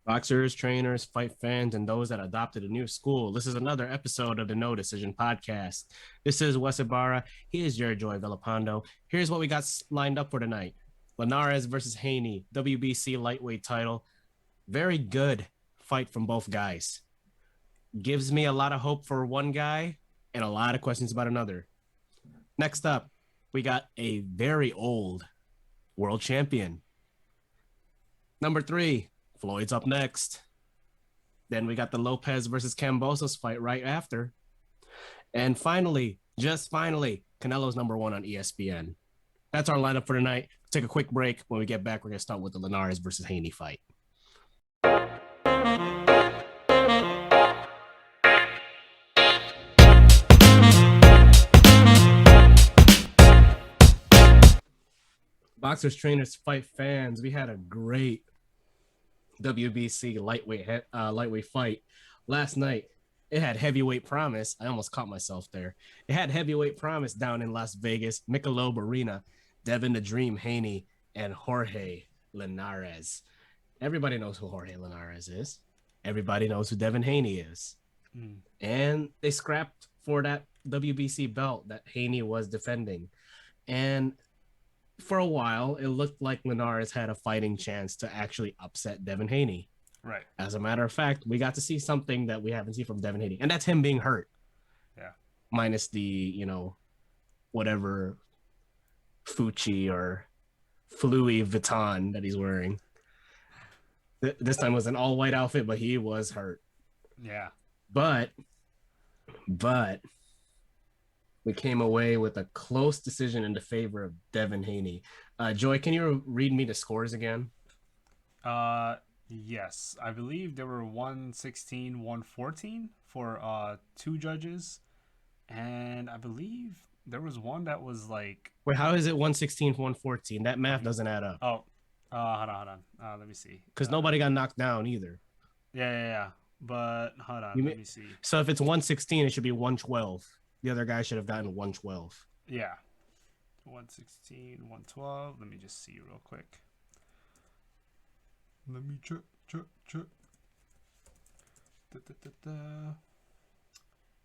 Boxers, trainers, fight fans, and those that adopted a new school. This is another episode of the No Decision podcast. This is Wes Ibarra. He is your Joy Villapando. Here's what we got lined up for tonight. Linares versus Haney, WBC lightweight title. Very good fight from both guys. Gives me a lot of hope for one guy and a lot of questions about another. Next up, we got a very old world champion. Number 3, Floyd's up next. Then we got the Lopez versus Kambosos fight right after. And finally, just finally, Canelo's number 1 on ESPN. That's our lineup for tonight. Take a quick break. When we get back, we're going to start with the Linares versus Haney fight. Boxers, trainers, fight fans. We had a great WBC lightweight fight last night. It had heavyweight promise. I almost caught myself there. It had heavyweight promise down in Las Vegas, Michelob Arena. Devin the Dream Haney and Jorge Linares. Everybody knows who Jorge Linares is. Everybody knows who Devin Haney is. And they scrapped for that WBC belt that Haney was defending. And for a while, it looked like Linares had a fighting chance to actually upset Devin Haney. Right. As a matter of fact, we got to see something that we haven't seen from Devin Haney, and that's him being hurt. Yeah. Minus the, whatever Fucci or Louis Vuitton that he's wearing. This time was an all-white outfit, but he was hurt. Yeah. But we came away with a close decision in the favor of Devin Haney. Joy, can you read me the scores again? Yes. I believe there were 116, 114 for 2 judges. And I believe there was one that was like... Wait, how is it 116 to 114? That math doesn't add up. Oh, hold on. Let me see. Because nobody got knocked down either. Yeah. But hold on, let me see. So if it's 116, it should be 112. The other guy should have gotten 112. Yeah. 116, 112. Let me just see real quick. Let me check.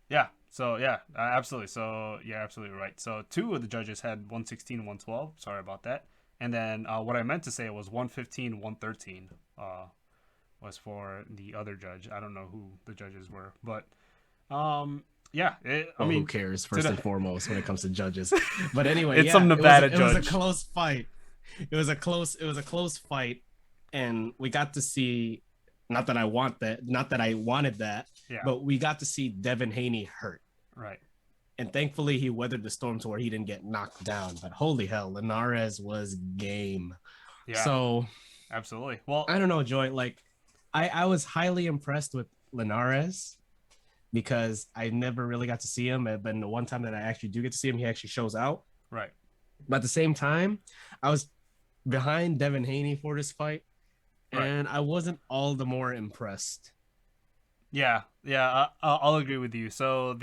Yeah. So, yeah, absolutely. So, yeah, absolutely right. So, 2 of the judges had 116, 112. Sorry about that. And then what I meant to say was 115, 113 was for the other judge. I don't know who the judges were. But, yeah. Who cares, first and foremost, when it comes to judges. But anyway, it's some Nevada judge. It was a close fight. It was a close fight. And we got to see, not that I wanted that, but we got to see Devin Haney hurt. Right. And thankfully he weathered the storm to where he didn't get knocked down. But holy hell, Linares was game. Yeah. So absolutely. Well, I don't know, Joy. Like, I was highly impressed with Linares because I never really got to see him. But the one time that I actually do get to see him, he actually shows out. Right. But at the same time, I was behind Devin Haney for this fight. Right. And I wasn't all the more impressed. Yeah, I'll agree with you. So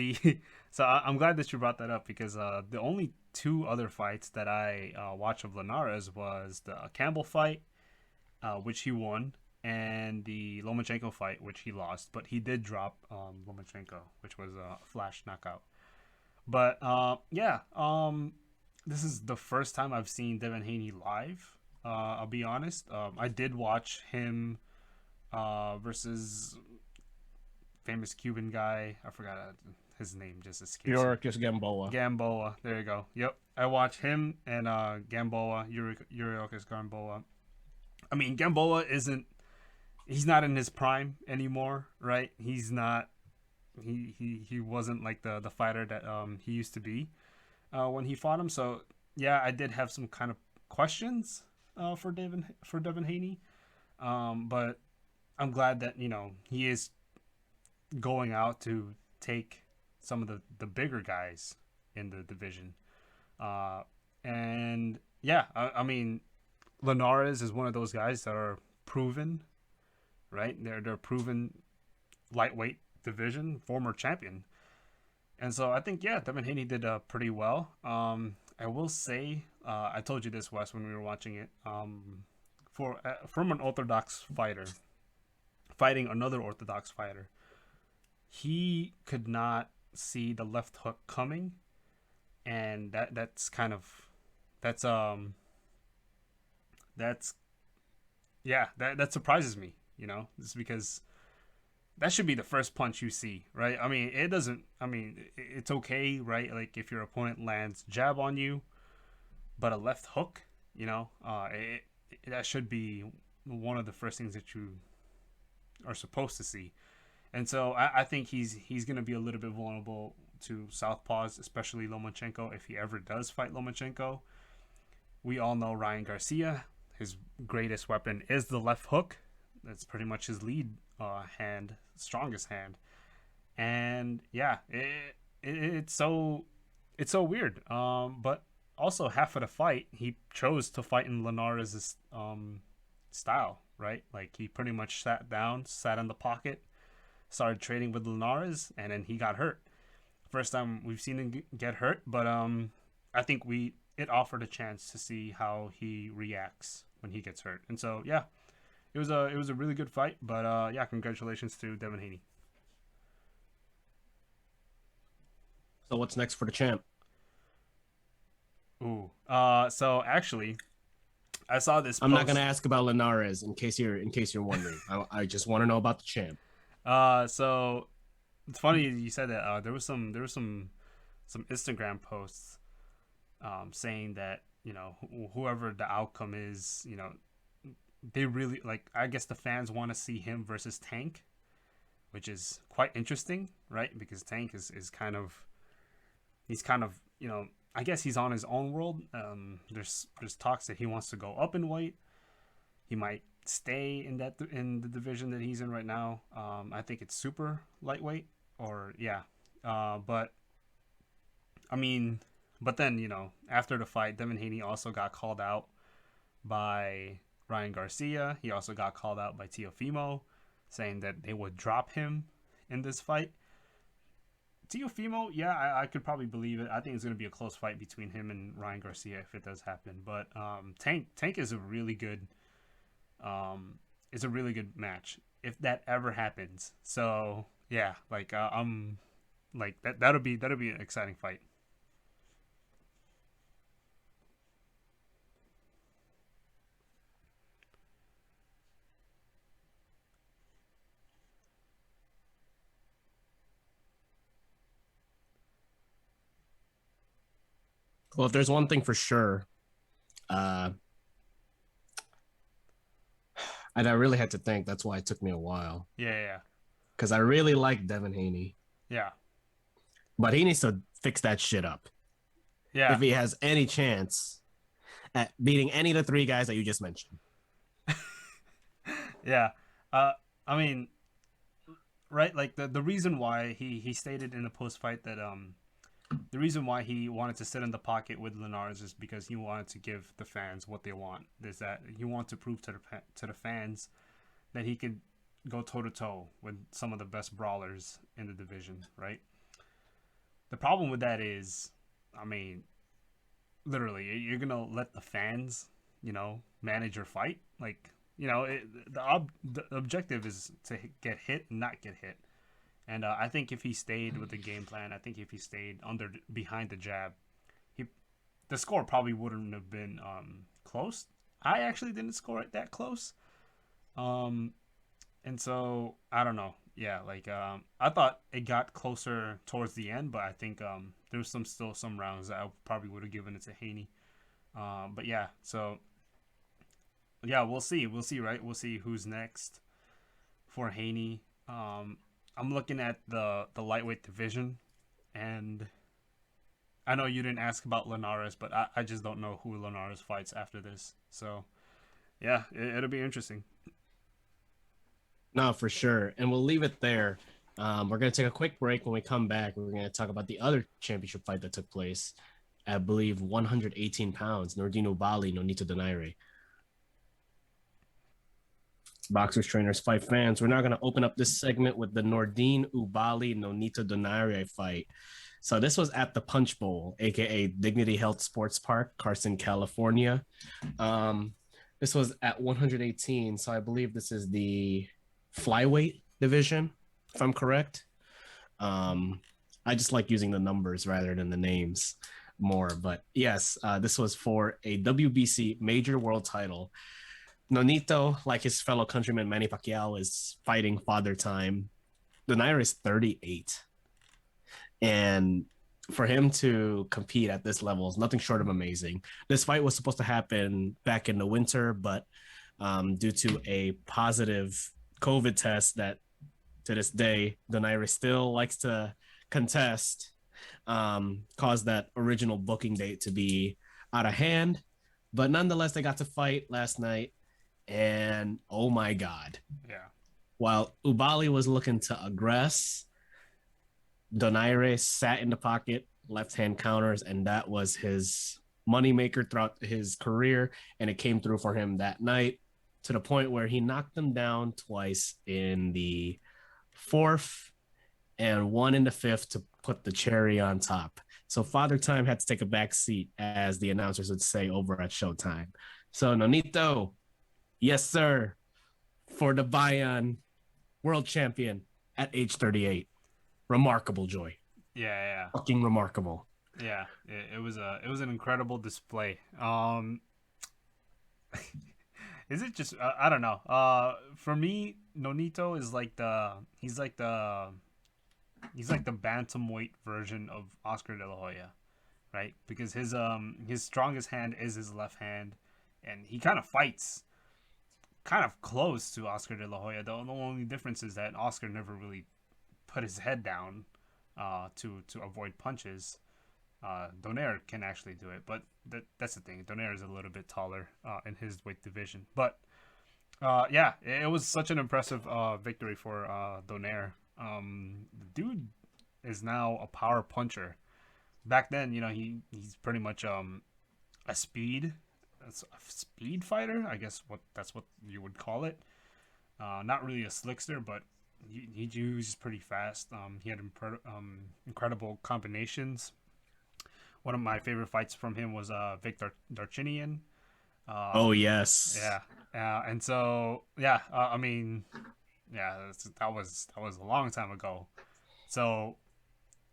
I'm glad that you brought that up because the only 2 other fights that I watched of Linares was the Campbell fight, which he won, and the Lomachenko fight, which he lost. But he did drop Lomachenko, which was a flash knockout. But this is the first time I've seen Devin Haney live. I'll be honest. I did watch him versus famous Cuban guy. I forgot his name. Just escapes. Yorkis Gamboa. Gamboa. There you go. Yep. I watched him and Gamboa. Yorkis Gamboa. I mean, Gamboa isn't. He's not in his prime anymore, right? He's not. He wasn't like the fighter that he used to be when he fought him. So yeah, I did have some kind of questions for Devin Haney, but I'm glad that he is going out to take some of the bigger guys in the division, and yeah, I mean, Linares is one of those guys that are proven, right? They're proven lightweight division, former champion, and so I think Devin Haney did pretty well. I will say, I told you this, Wes, when we were watching it. From an orthodox fighter, fighting another orthodox fighter. He could not see the left hook coming, and that's kind of that's that's yeah, that surprises me. It's because that should be the first punch you see, right? I mean, it doesn't. I mean, it's okay, right? Like if your opponent lands jab on you, but a left hook, that should be one of the first things that you are supposed to see. And so I think he's going to be a little bit vulnerable to southpaws, especially Lomachenko, if he ever does fight Lomachenko. We all know Ryan Garcia. His greatest weapon is the left hook. That's pretty much his lead hand, strongest hand. And yeah, it's so weird. But also half of the fight, he chose to fight in Linares' style, right? Like he pretty much sat down, sat in the pocket, started trading with Linares, and then he got hurt. First time we've seen him get hurt, but I think it offered a chance to see how he reacts when he gets hurt. And so yeah, it was a really good fight. But yeah, congratulations to Devin Haney. So what's next for the champ? Ooh. So actually, I saw this. I'm not gonna ask about Linares in case you're wondering. I just want to know about the champ. So it's funny you said that. There was some Instagram posts, saying that whoever the outcome is, they really like. I guess the fans want to see him versus Tank, which is quite interesting, right? Because Tank is kind of, he's kind of, I guess he's on his own world. There's talks that he wants to go up in weight. He might stay in the division that he's in right now. I think it's super lightweight, or yeah. But I mean, but then after the fight, Devin Haney also got called out by Ryan Garcia. He also got called out by Teofimo, saying that they would drop him in this fight. Teofimo, yeah, I could probably believe it. I think it's going to be a close fight between him and Ryan Garcia if it does happen. But Tank is a really good match if that ever happens. So yeah, like I'm like that'll be an exciting fight. Well, if there's one thing for sure, and I really had to think. That's why it took me a while. Yeah. Because I really like Devin Haney. Yeah. But he needs to fix that shit up. Yeah. If he has any chance at beating any of the three guys that you just mentioned. Yeah. I mean, right? Like the reason why he stated in the post fight that the reason why he wanted to sit in the pocket with Linares is because he wanted to give the fans what they want. Is that he wants to prove to the fans that he could go toe to toe with some of the best brawlers in the division, right? The problem with that is, I mean, literally, you're gonna let the fans, manage your fight. Like, the objective is to get hit and not get hit. And I think if he stayed with the game plan, I think if he stayed behind the jab, the score probably wouldn't have been close. I actually didn't score it that close. And so I don't know. Yeah, like I thought it got closer towards the end, but I think there was still some rounds that I probably would have given it to Haney. But yeah, so yeah, we'll see, right? We'll see who's next for Haney. I'm looking at the lightweight division, and I know you didn't ask about Linares, but I just don't know who Linares fights after this. So yeah, it'll be interesting. No, for sure. And we'll leave it there. We're going to take a quick break. When we come back, we're going to talk about the other championship fight that took place. I believe 118 pounds, Nordine Ubali, Nonito Donaire. Boxers, trainers, fight fans. We're now going to open up this segment with the Nordine Ubali, Nonito Donaire fight. So this was at the Punch Bowl, aka Dignity Health Sports Park, Carson, California. This was at 118. So I believe this is the flyweight division, if I'm correct. Um, I just like using the numbers rather than the names more. But yes, this was for a WBC major world title. Nonito, like his fellow countryman Manny Pacquiao, is fighting Father Time. Donaire is 38. And for him to compete at this level is nothing short of amazing. This fight was supposed to happen back in the winter, but due to a positive COVID test that to this day, Donaire still likes to contest, caused that original booking date to be out of hand. But nonetheless, they got to fight last night. And oh my God. Yeah. While Ubali was looking to aggress, Donaire sat in the pocket, left hand counters, and that was his moneymaker throughout his career. And it came through for him that night to the point where he knocked him down twice in the fourth and one in the fifth to put the cherry on top. So Father Time had to take a back seat, as the announcers would say over at Showtime. So Nonito, yes, sir, for the Bayan world champion at age 38. Remarkable, Joy. Yeah. Fucking remarkable. Yeah. It was an incredible display. Is it just I don't know. For me, Nonito is like the bantamweight version of Oscar De La Hoya, right? Because his strongest hand is his left hand, and he kind of fights kind of close to Oscar De La Hoya. The only difference is that Oscar never really put his head down to avoid punches. Donaire can actually do it, but that's the thing. Donaire is a little bit taller in his weight division, but yeah, it was such an impressive victory for Donaire. The dude is now a power puncher. Back then, he's pretty much a speed fighter, I guess that's what you would call it. Not really a slickster, but he was pretty fast. He had incredible combinations. One of my favorite fights from him was Victor Darchinian. Oh yes. Yeah. And so yeah, I mean, yeah, that was a long time ago. So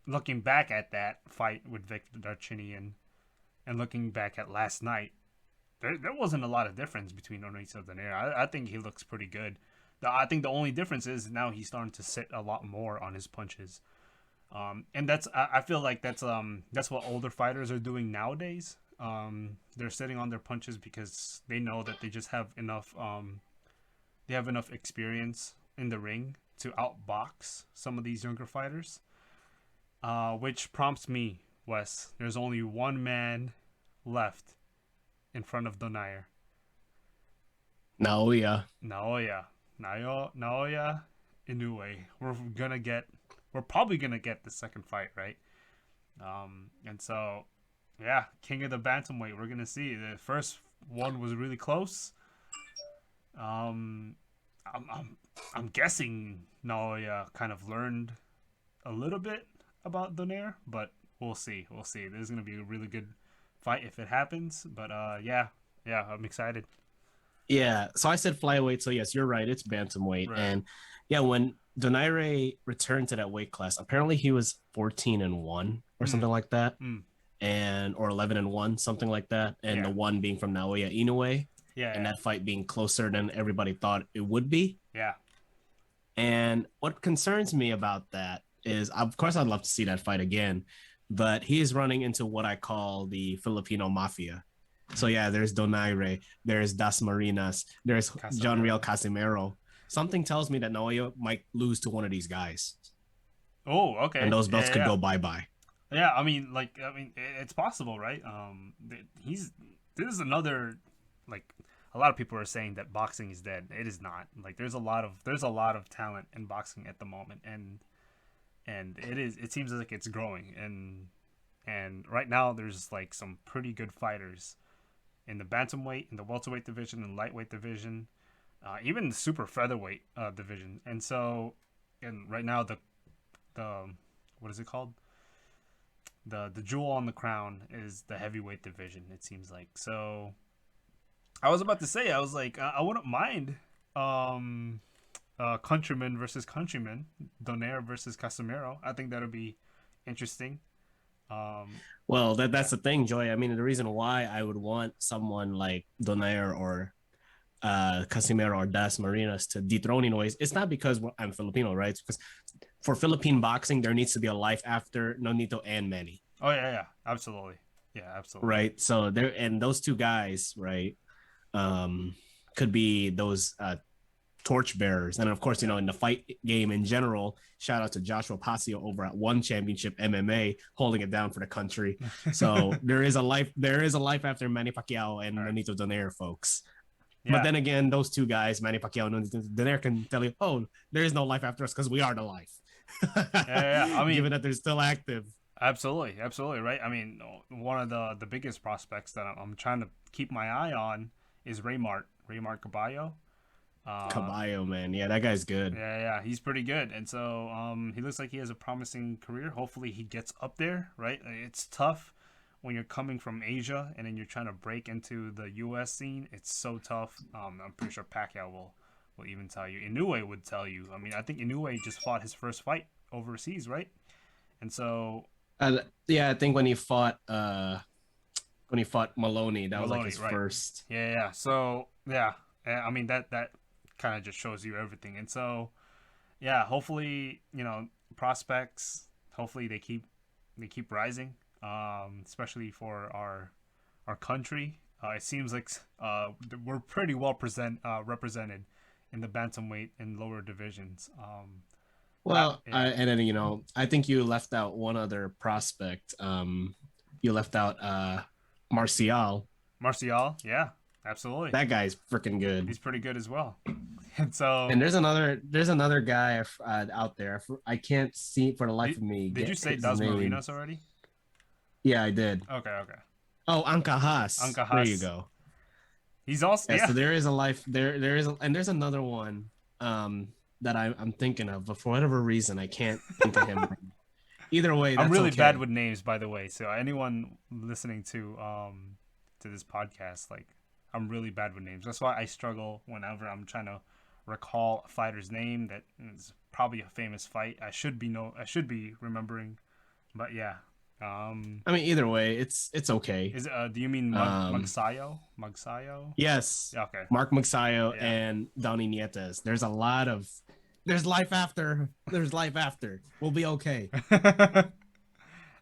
looking back at that fight with Victor Darchinian and looking back at last night, there wasn't a lot of difference between Nonito and Donaire. I think he looks pretty good. I think the only difference is now he's starting to sit a lot more on his punches. And I feel like that's what older fighters are doing nowadays. They're sitting on their punches because they know that they just have enough they have enough experience in the ring to outbox some of these younger fighters. Which prompts me, Wes, there's only one man left in front of Donaire. Naoya Inoue. We're probably gonna get the second fight, right? And so, yeah, King of the Bantamweight. We're gonna see. The first one was really close. I'm guessing Naoya kind of learned a little bit about Donaire, but we'll see. This is gonna be a really good fight if it happens. But yeah, I'm excited. Yeah, so I said flyweight. So yes, you're right. It's bantamweight, Right. and yeah, when Donaire returned to that weight class, apparently he was 14-1 or something like that, and or 11-1, something like that, and the one being from Naoya Inoue, and that fight being closer than everybody thought it would be. Yeah. And what concerns me about that is, of course, I'd love to see that fight again, but he is running into what I call the Filipino mafia. So yeah, there's Donaire, there's Das Marinas, there's John Riel Casimero. Something tells me that Naoya might lose to one of these guys. Oh, okay. And those belts could go bye-bye. Yeah, I mean, it's possible, right? This is another, like, a lot of people are saying that boxing is dead. It is not. Like, there's a lot of talent in boxing at the moment, and it seems like it's growing, and right now there's like some pretty good fighters in the bantamweight, in the welterweight division, and lightweight division, even the super featherweight division. And so, and right now the what is it called? The jewel on the crown is the heavyweight division. It seems like. So, I was about to say, I was like, I wouldn't mind countryman versus countryman, Donaire versus Casemiro. I think that'll be interesting. Well, Yeah. that's the thing, Joy. I mean, the reason why I would want someone like Donaire or Casimiro or Das Marinas to dethrone Inoue, it's not because I'm Filipino, right? It's because for Philippine boxing, there needs to be a life after Nonito and Manny, Oh yeah, yeah, absolutely. Yeah, absolutely. right? So there and those two guys, right, um, could be those torchbearers. And of course, you Yeah. know, in the fight game in general, shout out to Joshua Pasio over at One Championship MMA, holding it down for the country. So there is a life after Manny Pacquiao All and right. Nonito Donaire, folks. But Yeah. then again, those two guys, Manny Pacquiao and Nonito Donaire, can tell you, oh, there is no life after us because we are the life. Yeah, yeah, yeah. I mean, Given that they're still active. absolutely, absolutely, right? I mean, one of the biggest prospects that I'm trying to keep my eye on is Raymart Caballo. Uh, Caballo, man. Yeah, that guy's good. yeah, yeah, he's pretty good, and so he looks like he has a promising career. Hopefully, he gets up there, right? It's tough when you're coming from Asia and then you're trying to break into the U.S. scene. It's so tough. I'm pretty sure Pacquiao will even tell you. Inoue would tell you. I mean, I think Inoue just fought his first fight overseas, right? And so Yeah, I think when he fought Maloney, that was like Maloney, his right? first. Yeah, yeah. So yeah, I mean that kind of just shows you everything. And so yeah, hopefully prospects. Hopefully they keep rising, especially for our country. It seems like we're pretty well represented in the bantamweight and lower divisions. Well, Yeah, and then I think you left out one other prospect. You left out Martial. Martial, yeah, absolutely. That guy's freaking good. He's pretty good as well. And so And there's another guy out there. I can't see for the life did, of me did you get say his Das name. Marinas already? Yeah, I did. Okay, okay. Oh, Anka Haas. Anka There you Haas. go. He's also Yeah, yeah. so there is a life and there's another one that I'm thinking of, but for whatever reason I can't think of him. Either way, I'm that's really bad okay. with names, by the way. So anyone listening to this podcast, like I'm really bad with names. That's why I struggle whenever I'm trying to recall a fighter's name that is probably a famous fight. I should be remembering, but yeah. I mean, either way, it's okay. Do you mean Um, Magsayo? Magsayo? yes, Yeah, okay. Mark Magsayo Yeah. and Donnie Nietes. There's life after. There's life after. We'll be okay. Yeah,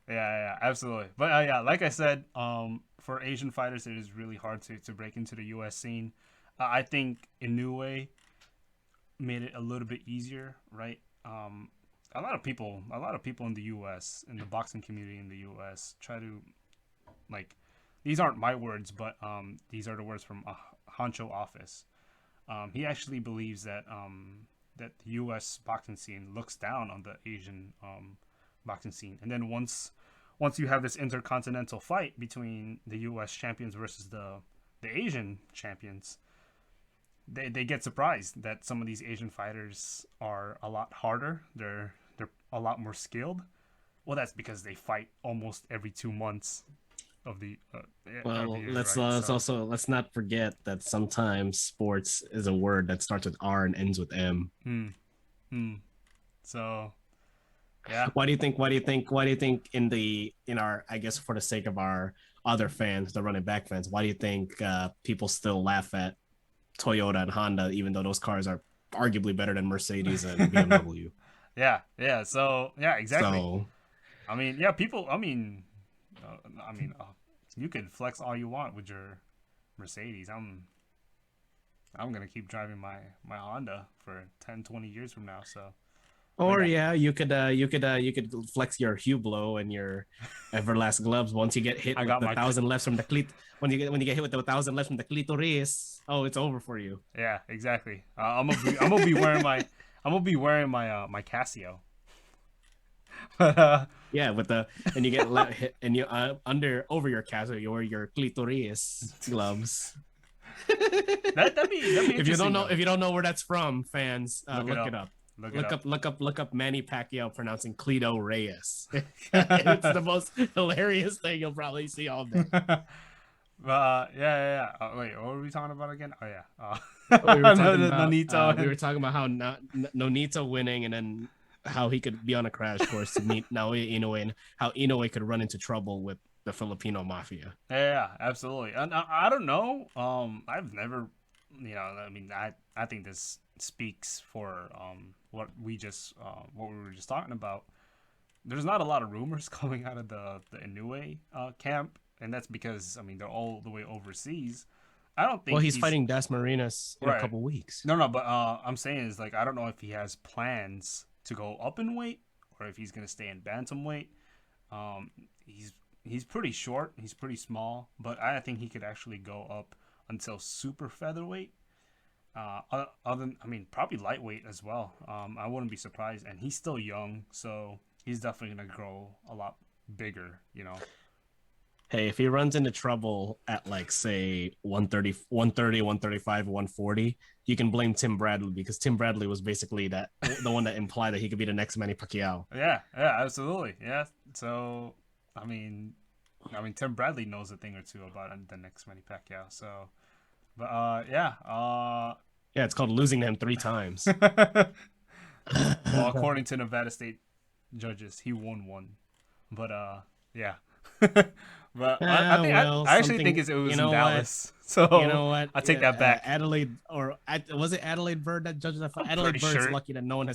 yeah, absolutely. But yeah, like I said, for Asian fighters, it is really hard to break into the U.S. scene. I think Inoue made it a little bit easier, right? A lot of people in the U.S. in the boxing community in the U.S. try to like. These aren't my words, but these are the words from a Honcho office. He actually believes that the U.S. boxing scene looks down on the Asian boxing scene, and then once you have this intercontinental fight between the U.S. champions versus the Asian champions, they get surprised that some of these Asian fighters are a lot harder. They're a lot more skilled. Well, that's because they fight almost every 2 months of the Well, every year, right? So let's not forget that sometimes sports is a word that starts with R and ends with M. hmm, hmm. So yeah, Why do you think? Why do you think? Why do you think in our, I guess for the sake of our other fans, the running back fans, why do you think people still laugh at Toyota and Honda, even though those cars are arguably better than Mercedes and BMW? yeah, yeah. So yeah, exactly. So I mean, yeah, people. I mean, you can flex all you want with your Mercedes. I'm gonna keep driving my Honda for 10, 20 years from now. So, but or yeah, yeah, you could flex your Hublot and your Everlast gloves once you get hit I with got the my thousand left from the clit. When you get hit with the 1,000 left from the clitoris, oh, it's over for you. yeah, exactly. I'm gonna be wearing my Casio. But Yeah, with the and you get hit and you under over your castle, you wear your clitoris gloves. that'd be interesting though. If you don't know where that's from, fans, Look it look it up. up. Look it up. Look up Manny Pacquiao pronouncing Clito Reyes. It's the most hilarious thing you'll probably see all day. Wait, what were we talking about again? Oh yeah. We were talking about Nonito we and were talking about how Nonito winning, and then how he could be on a crash course to meet Naoya Inoue, and how Inoue could run into trouble with the Filipino mafia. yeah, absolutely. And I don't know. I've never, I mean, I think this speaks for what we were just talking about. There's not a lot of rumors coming out of the Inoue camp, and that's because I mean they're all the way overseas. I don't Well, think he's he's fighting Das Marinas in a right. couple weeks. No, but I'm saying is like I don't know if he has plans to go up in weight or if he's gonna stay in bantamweight. Um, he's pretty short. He's pretty small, but I think he could actually go up until super featherweight. Other than, I mean, probably lightweight as well. I wouldn't be surprised, and he's still young, so he's definitely gonna grow a lot bigger. Hey, if he runs into trouble at like say 130, 130, 135, 140, you can blame Tim Bradley, because Tim Bradley was basically the one that implied that he could be the next Manny Pacquiao. Yeah, yeah, absolutely, yeah. So, I mean, Tim Bradley knows a thing or two about the next Manny Pacquiao. So, but yeah, Yeah, it's called losing to him 3 times. well, according to Nevada State judges, he won one. But yeah. But I think Well, I actually think something. it was You in know what? Dallas, You so know what? I take that back. Adelaide, or was it Adelaide Bird that judges that fight? I'm Adelaide pretty Bird's sure. lucky that no one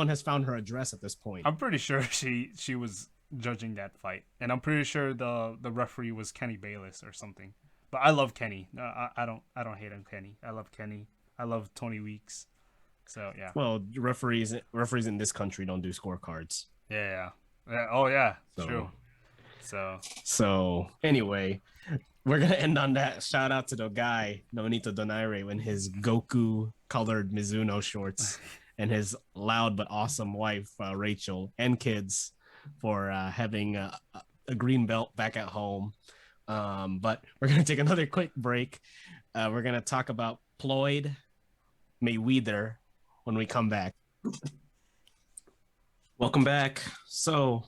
has found her address at this point. I'm pretty sure she was judging that fight, and I'm pretty sure the referee was Kenny Bayless or something. But I love Kenny. I don't hate him, Kenny. I love Kenny. I love Tony Weeks. So yeah. Well, referees in this country don't do scorecards. Yeah. Oh yeah. So True. So so anyway, we're gonna end on that. Shout out to the guy Nonito Donaire in his Goku colored Mizuno shorts, and his loud but awesome wife Rachel, and kids for having a green belt back at home. But we're gonna take another quick break. We're gonna talk about Floyd Mayweather when we come back. Welcome back. So,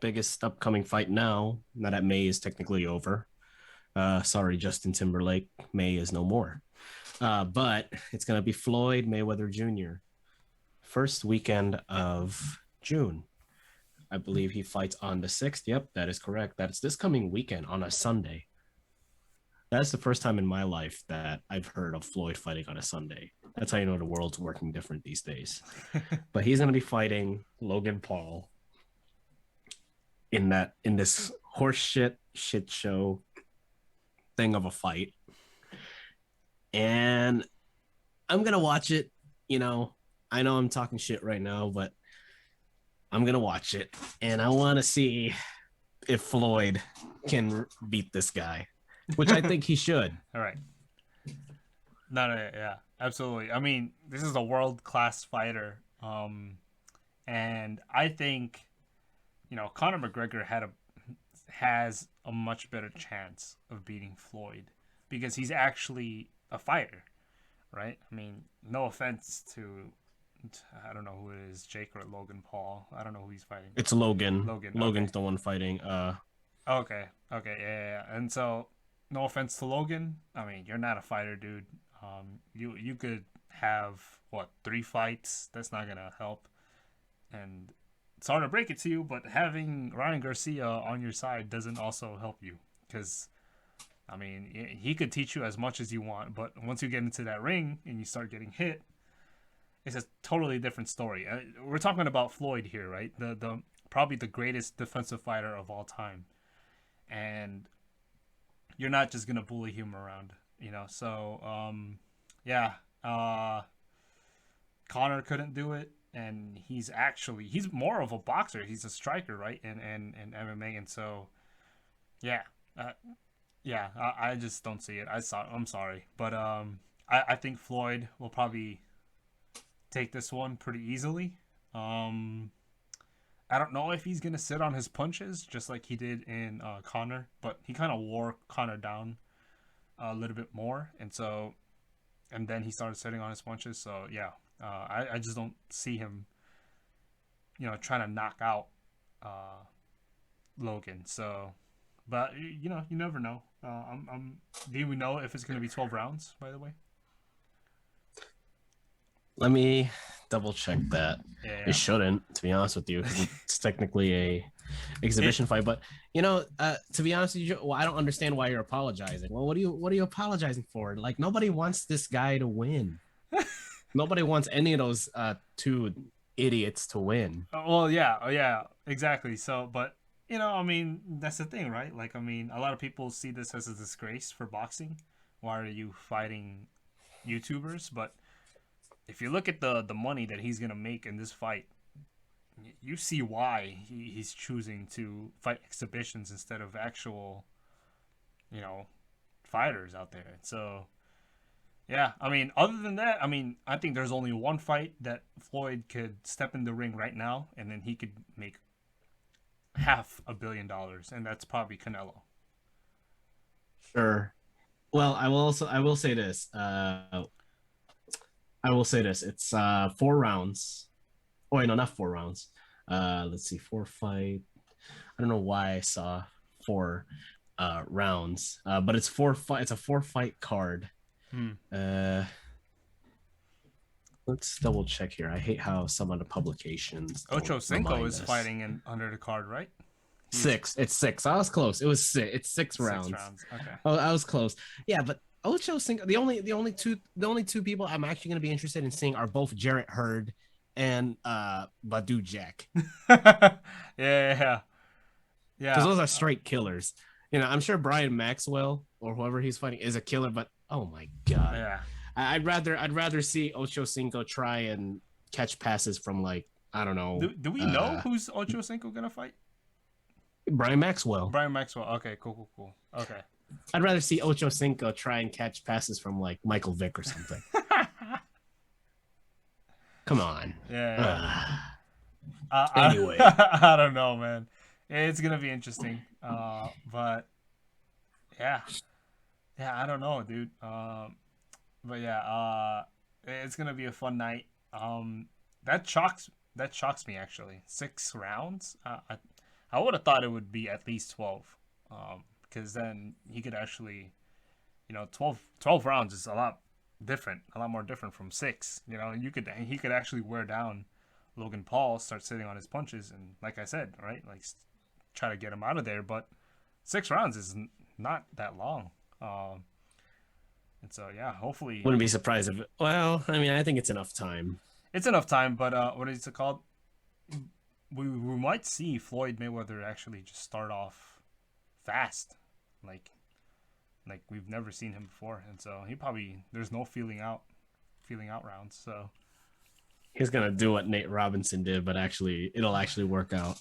biggest upcoming fight now that May is technically over. Sorry, Justin Timberlake. May is no more. But it's going to be Floyd Mayweather Jr. First weekend of June. I believe he fights on the 6th. Yep, that is correct. That's this coming weekend on a Sunday. That's the first time in my life that I've heard of Floyd fighting on a Sunday. That's how you know the world's working different these days. But he's going to be fighting Logan Paul in this horseshit shit show thing of a fight. And I'm going to watch it. I know I'm talking shit right now, but I'm going to watch it. And I want to see if Floyd can beat this guy, which I think he should. all right. No, yeah, absolutely. I mean, this is a world class fighter, and I think, Conor McGregor has a much better chance of beating Floyd because he's actually a fighter, right? I mean, no offense to I don't know who it is, Jake or Logan Paul. I don't know who he's fighting. It's Logan. Logan. Logan's Okay. the one fighting. Okay. Yeah. And so, no offense to Logan. I mean, you're not a fighter, dude. You could have what 3 fights. That's not gonna help. And sorry to break it to you, but having Ryan Garcia on your side doesn't also help you because. I mean, he could teach you as much as you want, but once you get into that ring and you start getting hit, it's a totally different story. We're talking about Floyd here, right? The probably the greatest defensive fighter of all time, and you're not just gonna bully him around, So yeah, Connor couldn't do it, and he's more of a boxer. He's a striker, right? And MMA, and so yeah. Yeah, I just don't see it. I'm sorry, but I think Floyd will probably take this one pretty easily. I don't know if he's gonna sit on his punches just like he did in Connor, but he kind of wore Connor down a little bit more, and then he started sitting on his punches. So yeah, I just don't see him, trying to knock out Logan. So But you never know. Do we know if it's going to be 12 rounds? By the way. Let me double check that. Yeah, It yeah. shouldn't, to be honest with you, because it's technically a It, exhibition fight. But to be honest with you, well, I don't understand why you're apologizing. Well, what are you apologizing for? Like nobody wants this guy to win. Nobody wants any of those two idiots to win. well, yeah, yeah, exactly. So, but I mean, that's the thing, right? Like, I mean, a lot of people see this as a disgrace for boxing. Why are you fighting YouTubers? But if you look at the money that he's gonna make in this fight, you see why he's choosing to fight exhibitions instead of actual, you know, fighters out there. So yeah, I mean, other than that, I mean, I think there's only one fight that Floyd could step in the ring right now, and then he could make $500 million, and that's probably Canelo. Sure. Well, I will say this. I will say this. It's 4 rounds. Oh, wait, no, not 4 rounds. Let's see, four fight. I don't know why I saw 4 rounds. But it's 4 fight. It's a 4 fight card. Hmm. Uh, let's double check here. I hate how some of the publications don't Ocho Cinco remind is us. fighting in under the card, right? Six. It's six. I was close. It was six. It's six Six rounds. rounds. Okay. Oh, I was close. Yeah, but Ocho Cinco. The only two people I'm actually going to be interested in seeing are both Jarrett Hurd and Badu Jack, Yeah, yeah, because yeah. those are straight killers. I'm sure Brian Maxwell or whoever he's fighting is a killer, but oh my god, Yeah. I'd rather see Ocho Cinco try and catch passes from, like, I don't know, Do we know who's Ocho Cinco gonna fight? Brian Maxwell. Brian Maxwell. Okay, cool, cool, cool. Okay. I'd rather see Ocho Cinco try and catch passes from, like, Michael Vick or something. Come on. Yeah, Anyway, I don't know, man. It's gonna be interesting. But yeah, yeah, I don't know, dude. But yeah, it's gonna be a fun night. That shocks me actually. 6 rounds. I would have thought it would be at least 12. Because then he could actually, 12 rounds is a lot different, a lot more different from six. He could actually wear down Logan Paul, start sitting on his punches, and like I said, right, like try to get him out of there. But 6 rounds is not that long. And so yeah, hopefully wouldn't be surprised if. Well, I mean, I think it's enough time. it's enough time. But what is it called? We might see Floyd Mayweather actually just start off fast, like we've never seen him before, and so he probably there's no feeling out rounds. So He's gonna do what Nate Robinson did, but actually, it'll actually work out.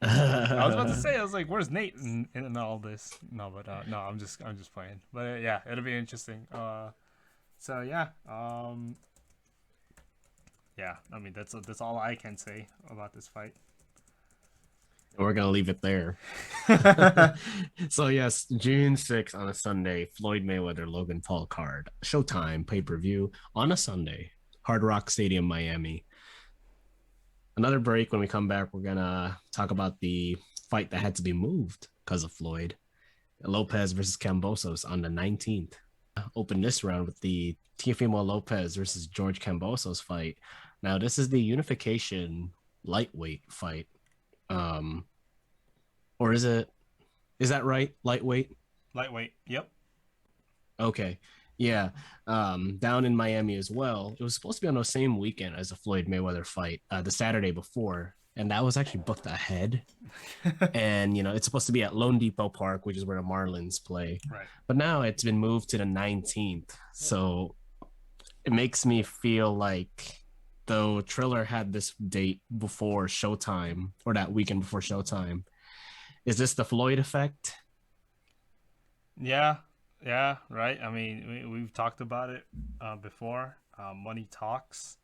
I was about to say, I was like, "Where's Nate in all this?" No, but no, I'm just playing. But yeah, it'll be interesting. So yeah, yeah. I mean, that's all I can say about this fight. We're gonna leave it there. So yes, June 6th on a Sunday, Floyd Mayweather Logan Paul card, Showtime pay-per-view on a Sunday, Hard Rock Stadium, Miami. Another break. When we come back, we're gonna talk about the fight that had to be moved because of Floyd. Lopez versus Cambosos on the 19th. Open this round with the Teofimo Lopez versus George Cambosos fight. Now, this is the unification lightweight fight. Or is that right? Lightweight? Lightweight. Yep. Okay. Yeah. Down in Miami as well. It was supposed to be on the same weekend as the Floyd Mayweather fight, the Saturday before. And that was actually booked ahead. And, it's supposed to be at Lone Depot Park, which is where the Marlins play. Right. But now it's been moved to the 19th. So it makes me feel like though Triller had this date before Showtime, or that weekend before Showtime, is this the Floyd effect? Yeah. Yeah. Right. I mean, we've talked about it before. Money talks,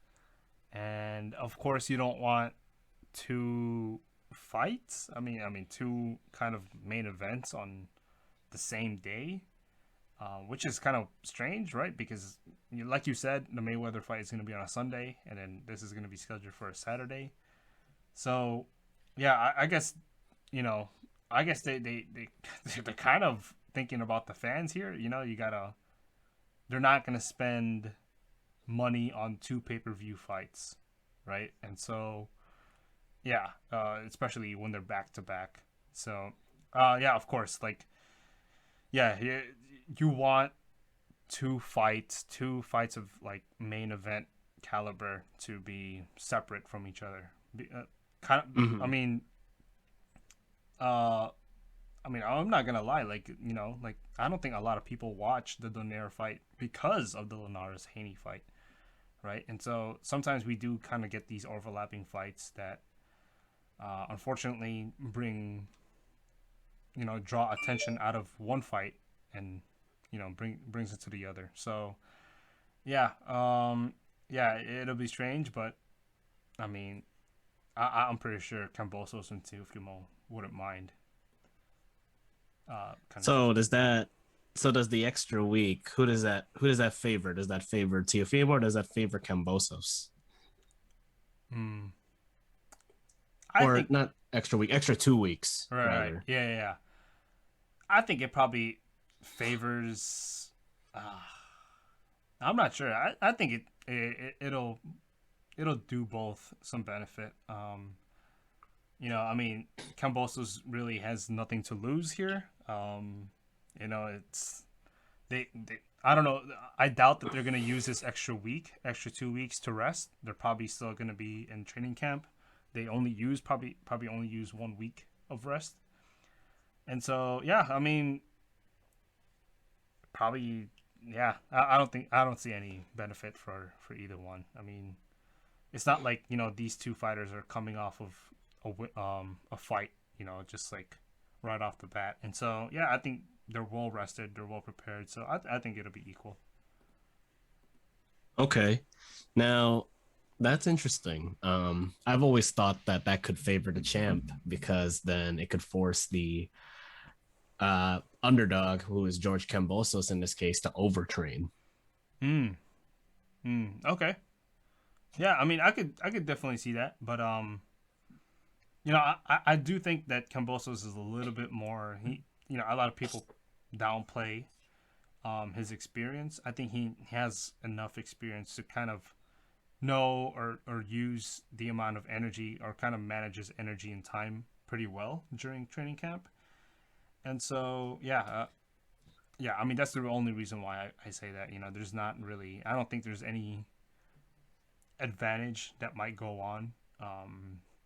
and of course, you don't want two fights. I mean, two kind of main events on the same day, which is kind of strange, right? Because, like you said, the Mayweather fight is going to be on a Sunday, and then this is going to be scheduled for a Saturday. So, yeah, I guess, you know, I guess they're kind of thinking about the fans here. You know, you gotta. They're not gonna spend money on two pay-per-view fights, right? And so yeah, especially when they're back to back. So yeah, of course, like yeah, you want two fights of like main event caliber to be separate from each other. Kind of, I Hmm. mean, uh, I'm not gonna lie. Like, like I don't think a lot of people watch the Donaire fight because of the Linares Haney fight, right? And so sometimes we do kind of get these overlapping fights that, unfortunately, draw attention out of one fight and brings it to the other. So yeah, yeah, it'll be strange, but I mean, I'm pretty sure Cambosos and Teofimo wouldn't mind. Kind of So just does that so does the extra week, who does that favor? Does that favor Teofimo or does that favor Cambosos? Hmm. I Or think not extra week, extra 2 weeks, right, rather. yeah, yeah, yeah. I think it probably favors. Uh, I'm not sure. I think it'll do both some benefit. I mean, Cambosos really has nothing to lose here. It's they I don't know. I doubt that they're gonna use this extra 2 weeks to rest. They're probably still gonna be in training camp. They probably only use 1 week of rest, and so yeah, I mean, probably yeah. I don't see any benefit for either one. I mean, it's not like these two fighters are coming off of a fight, just like right off the bat, and so yeah, I think they're well rested, they're well prepared, so I think it'll be equal. Okay. Now, that's interesting. I've always thought that that could favor the champ because then it could force the underdog, who is George Kambosos in this case, to overtrain. Hmm. Okay. Yeah, I mean, I could definitely see that, but I do think that Cambosos is a little bit more. A lot of people downplay his experience. I think he has enough experience to kind of know or use the amount of energy or kind of manages energy and time pretty well during training camp. And so yeah, I mean that's the only reason why I say that. There's not really. I don't think there's any advantage that might go on.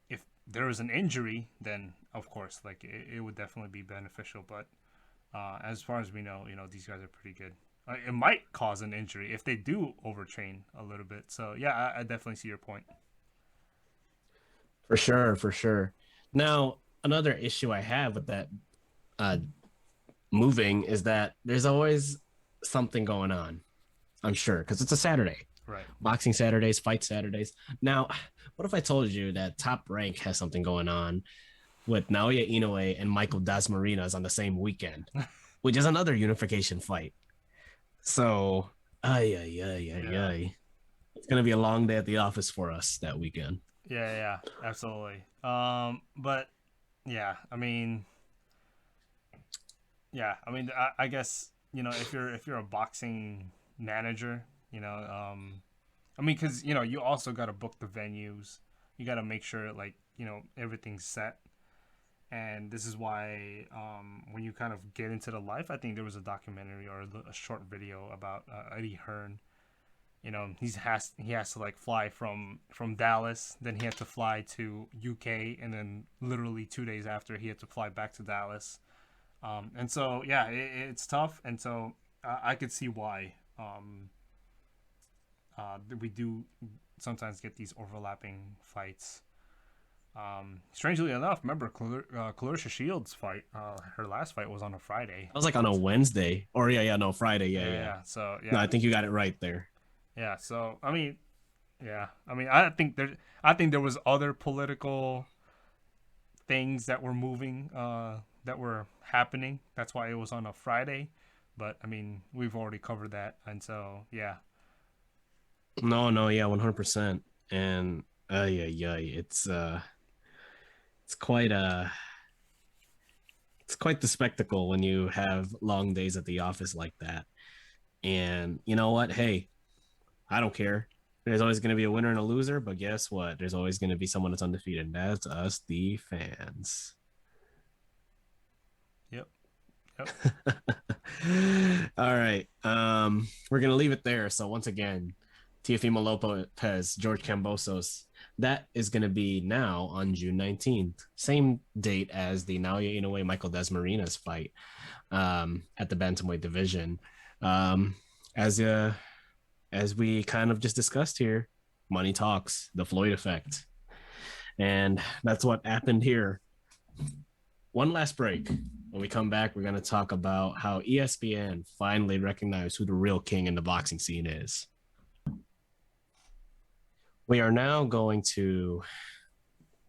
If there was an injury, then of course, like it would definitely be beneficial. But as far as we know, these guys are pretty good. It might cause an injury if they do overtrain a little bit. So yeah, I definitely see your point. For sure, for sure. Now, another issue I have with that uh, moving is that there's always something going on. I'm sure because it's a Saturday, Right. boxing Saturdays, fight Saturdays. Now, what if I told you that Top Rank has something going on with Naoya Inoue and Michael Dasmarinas on the same weekend, which is another unification fight? So, ay, ay, ay, ay, Yeah. ay. It's gonna be a long day at the office for us that weekend. Yeah. Yeah. Absolutely. But yeah, I mean, yeah, I mean, I guess if you're a boxing manager, I mean, because you also got to book the venues. You got to make sure like everything's set. And this is why when you kind of get into the life, I think there was a documentary or a short video about Eddie Hearn. He has to like fly from Dallas, then he had to fly to UK, and then literally 2 days after he had to fly back to Dallas. And so yeah, it's tough, and so I could see why we do sometimes get these overlapping fights. Strangely enough, remember Clarissa Shields' fight? Her last fight was on a Friday. I was like on a Wednesday, or yeah, yeah, no, Friday, Yeah, yeah, yeah, yeah. yeah. So No, yeah, I think you got it right there. yeah. So I mean, yeah. I mean, I think there was other political things that were moving, that were happening. That's why it was on a Friday. But I mean, we've already covered that, and so yeah, No, no, yeah, 100%. And yeah, yeah, it's quite It's quite the spectacle when you have long days at the office like that. And you know what? Hey, I don't care. There's always going to be a winner and a loser, but guess what? There's always going to be someone that's undefeated. And that's us, the fans. Yep. Yep. All right. We're gonna leave it there. So once again, Teofimo Lopez, George Cambosos. That is gonna be now on June 19th. Same date as the Naoya Inoue Michael Desmarina's fight at the bantamweight division. Um, as as we kind of just discussed here, money talks, the Floyd effect. And that's what happened here. One last break. When we come back, we're going to talk about how ESPN finally recognized who the real king in the boxing scene is. We are now going to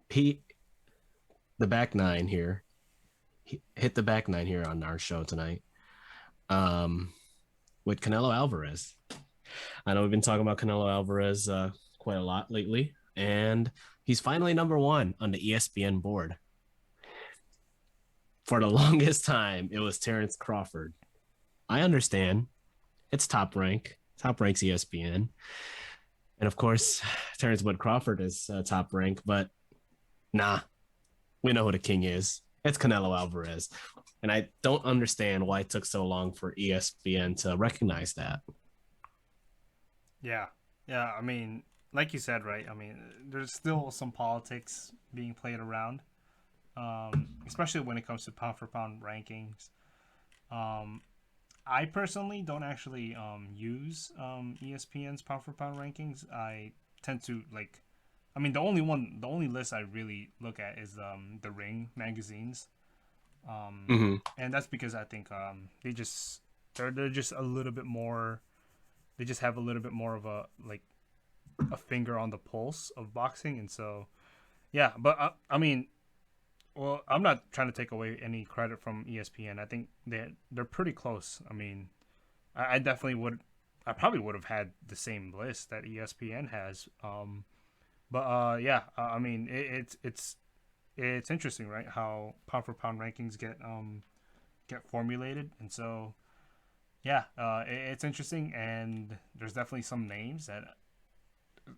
hit the back nine here, hit the back nine here on our show tonight with Canelo Alvarez. I know we've been talking about Canelo Alvarez quite a lot lately, and he's finally number one on the ESPN board. For the longest time, it was Terrence Crawford. I understand. It's top ranks ESPN. And of course, Terrence Bud Crawford is top rank, but nah, we know who the king is. It's Canelo Alvarez. And I don't understand why it took so long for ESPN to recognize that. Yeah. Yeah. I mean, like you said, right? I mean, there's still some politics being played around. Especially when it comes to pound for pound rankings. I personally don't actually use ESPN's pound for pound rankings. I tend to like, I mean, the only list I really look at is the Ring magazines, and that's because I think they're just a little bit more. They just have a little bit more of a like a finger on the pulse of boxing, and so yeah. But I mean, well, I'm not trying to take away any credit from ESPN. I think they're pretty close. I mean, I definitely would. I probably would have had the same list that ESPN has. But yeah, I mean, it's interesting, right? How pound for pound rankings get formulated, and so yeah, it's interesting, and there's definitely some names that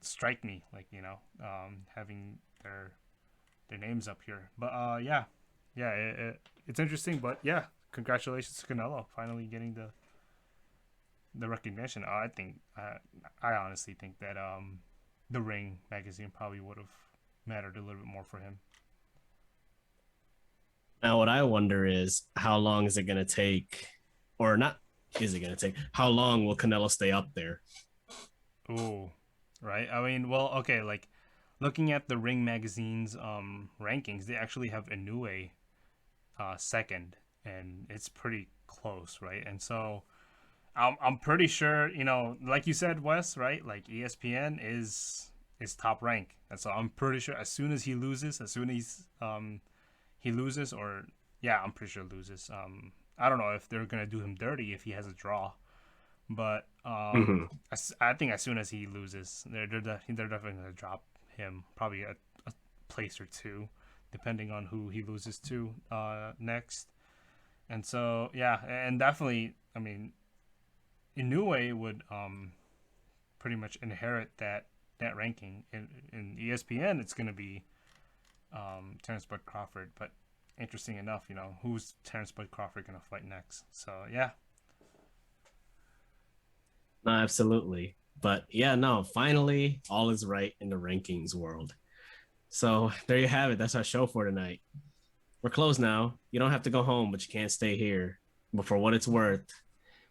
strike me, like having their names up here. But yeah, it's interesting. But yeah, congratulations to Canelo finally getting the recognition. I honestly think that the Ring magazine probably would have mattered a little bit more for him. Now, what I wonder is how long is it going to take, or not is it going to take, how long will Canelo stay up there? Ooh, right. I mean, well, okay, like looking at the Ring magazine's rankings, they actually have Inoue second, and it's pretty close, right? And so I'm pretty sure, like you said, Wes, right? Like ESPN is top rank, and so I'm pretty sure as soon as he loses, he loses, or yeah, I'm pretty sure loses. I don't know if they're gonna do him dirty if he has a draw, but I think as soon as he loses, they're definitely gonna drop him probably a place or two, depending on who he loses to next. And so yeah, and definitely, I mean, Inoue would pretty much inherit that ranking. In ESPN, it's gonna be Terrence Bud Crawford, but interesting enough, who's Terrence Bud Crawford gonna fight next? So yeah. No, absolutely. But yeah, no, finally, all is right in the rankings world. So there you have it. That's our show for tonight. We're closed now. You don't have to go home, but you can't stay here. But for what it's worth,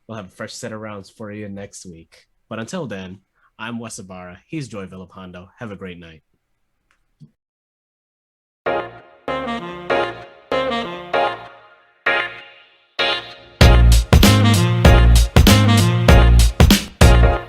we'll have a fresh set of rounds for you next week. But until then, I'm Wes Ibarra. He's Joy Villapando. Have a great night.